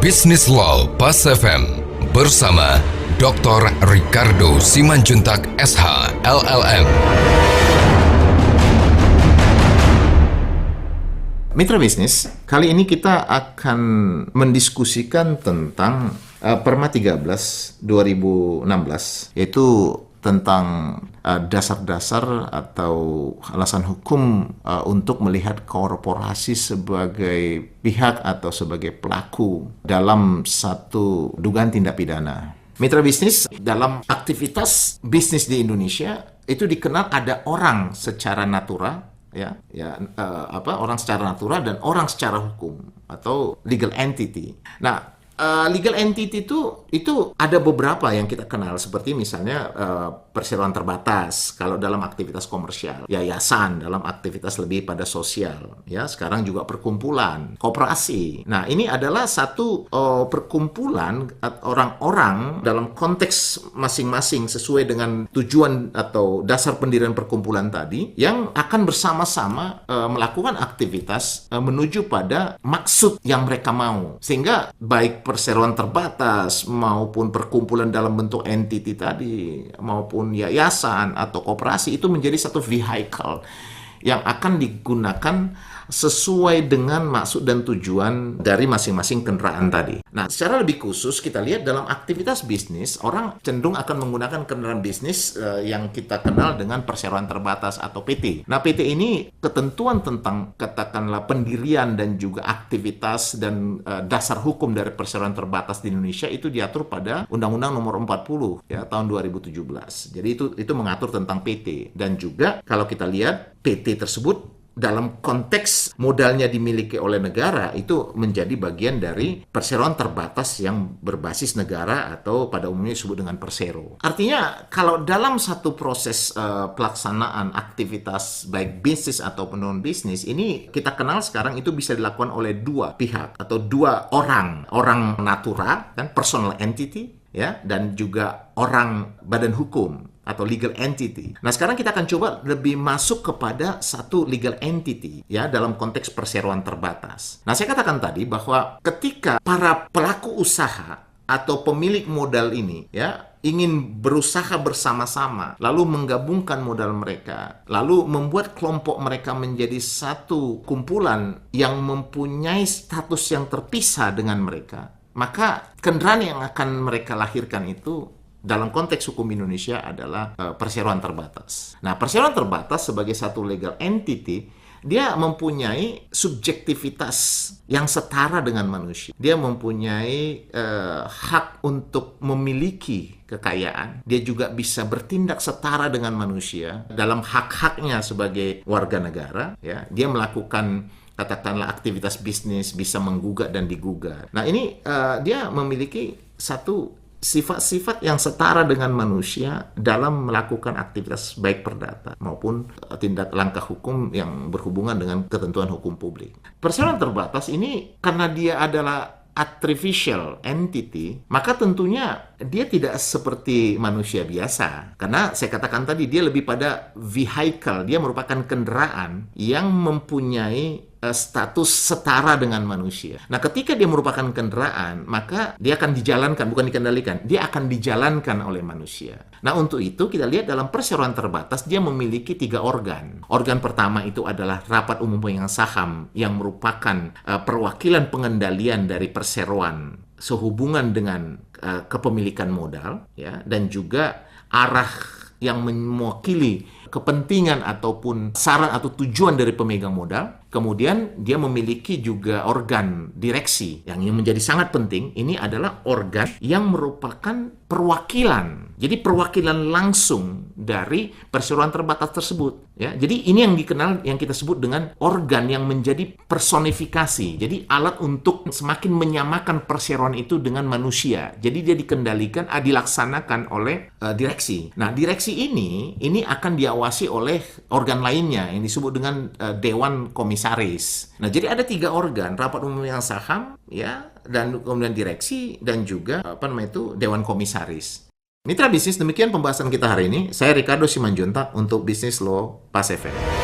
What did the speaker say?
Bisnis Law Pas FM bersama Dr. Ricardo Simanjuntak SH LLM. Mitra bisnis, kali ini kita akan mendiskusikan tentang Perma 13 2016, yaitu tentang dasar-dasar atau alasan hukum untuk melihat korporasi sebagai pihak atau sebagai pelaku dalam satu dugaan tindak pidana. Mitra bisnis, dalam aktivitas bisnis di Indonesia itu dikenal ada orang secara natural, orang secara natural dan orang secara hukum atau legal entity. Nah, legal entity itu ada beberapa yang kita kenal, seperti misalnya perseroan terbatas kalau dalam aktivitas komersial, yayasan dalam aktivitas lebih pada sosial, ya sekarang juga perkumpulan, koperasi. Nah, ini adalah satu perkumpulan orang-orang dalam konteks masing-masing sesuai dengan tujuan atau dasar pendirian perkumpulan tadi yang akan bersama-sama melakukan aktivitas menuju pada maksud yang mereka mau, sehingga baik perseroan terbatas maupun perkumpulan dalam bentuk entity tadi maupun yayasan atau koperasi itu menjadi satu vehicle yang akan digunakan sesuai dengan maksud dan tujuan dari masing-masing kendaraan tadi. Nah, secara lebih khusus kita lihat dalam aktivitas bisnis, orang cenderung akan menggunakan kendaraan bisnis yang kita kenal dengan perseroan terbatas atau PT. Nah, PT ini ketentuan tentang katakanlah pendirian dan juga aktivitas dan dasar hukum dari perseroan terbatas di Indonesia itu diatur pada Undang-Undang Nomor 40 ya tahun 2017. Jadi itu mengatur tentang PT, dan juga kalau kita lihat PT tersebut dalam konteks modalnya dimiliki oleh negara itu menjadi bagian dari perseroan terbatas yang berbasis negara atau pada umumnya disebut dengan persero. Artinya kalau dalam satu proses pelaksanaan aktivitas baik bisnis ataupun non bisnis ini kita kenal sekarang itu bisa dilakukan oleh dua pihak atau dua orang natural kan, personal entity ya, dan juga orang badan hukum atau legal entity. Nah, sekarang kita akan coba lebih masuk kepada satu legal entity ya dalam konteks perseroan terbatas. Nah, saya katakan tadi bahwa ketika para pelaku usaha atau pemilik modal ini ya ingin berusaha bersama-sama, lalu menggabungkan modal mereka, lalu membuat kelompok mereka menjadi satu kumpulan yang mempunyai status yang terpisah dengan mereka, maka kendaraan yang akan mereka lahirkan itu dalam konteks hukum Indonesia adalah perseroan terbatas. Nah, perseroan terbatas sebagai satu legal entity, dia mempunyai subjektivitas yang setara dengan manusia. Dia mempunyai hak untuk memiliki kekayaan. Dia juga bisa bertindak setara dengan manusia dalam hak-haknya sebagai warga negara. Ya, dia melakukan katakanlah aktivitas bisnis, bisa menggugat dan digugat. Nah, ini dia memiliki satu sifat-sifat yang setara dengan manusia dalam melakukan aktivitas baik perdata maupun tindak langkah hukum yang berhubungan dengan ketentuan hukum publik. Perseroan terbatas ini karena dia adalah artificial entity, maka tentunya dia tidak seperti manusia biasa. Karena saya katakan tadi dia lebih pada vehicle, dia merupakan kendaraan yang mempunyai status setara dengan manusia. Nah, ketika dia merupakan kendaraan, maka dia akan dijalankan, bukan dikendalikan. Dia akan dijalankan oleh manusia. Nah, untuk itu kita lihat dalam perseroan terbatas, dia memiliki 3 organ. Organ pertama itu adalah rapat umum pemegang saham yang merupakan perwakilan pengendalian dari perseroan sehubungan dengan kepemilikan modal, ya, dan juga arah yang mewakili kepentingan ataupun saran atau tujuan dari pemegang modal. Kemudian dia memiliki juga organ direksi yang ini menjadi sangat penting. Ini adalah organ yang merupakan perwakilan. Jadi perwakilan langsung dari perseroan terbatas tersebut. Ya, jadi ini yang dikenal, yang kita sebut dengan organ yang menjadi personifikasi. Jadi alat untuk semakin menyamakan perseroan itu dengan manusia. Jadi dia dikendalikan, dilaksanakan oleh direksi. Nah, direksi ini akan diawasi oleh organ lainnya yang disebut dengan Dewan Komisaris. Nah, jadi ada 3 organ, rapat umum pemegang saham, ya, dan kemudian direksi dan juga Dewan Komisaris. Mitra bisnis, demikian pembahasan kita hari ini. Saya Ricardo Simanjuntak untuk Bisnis Law Pas FM.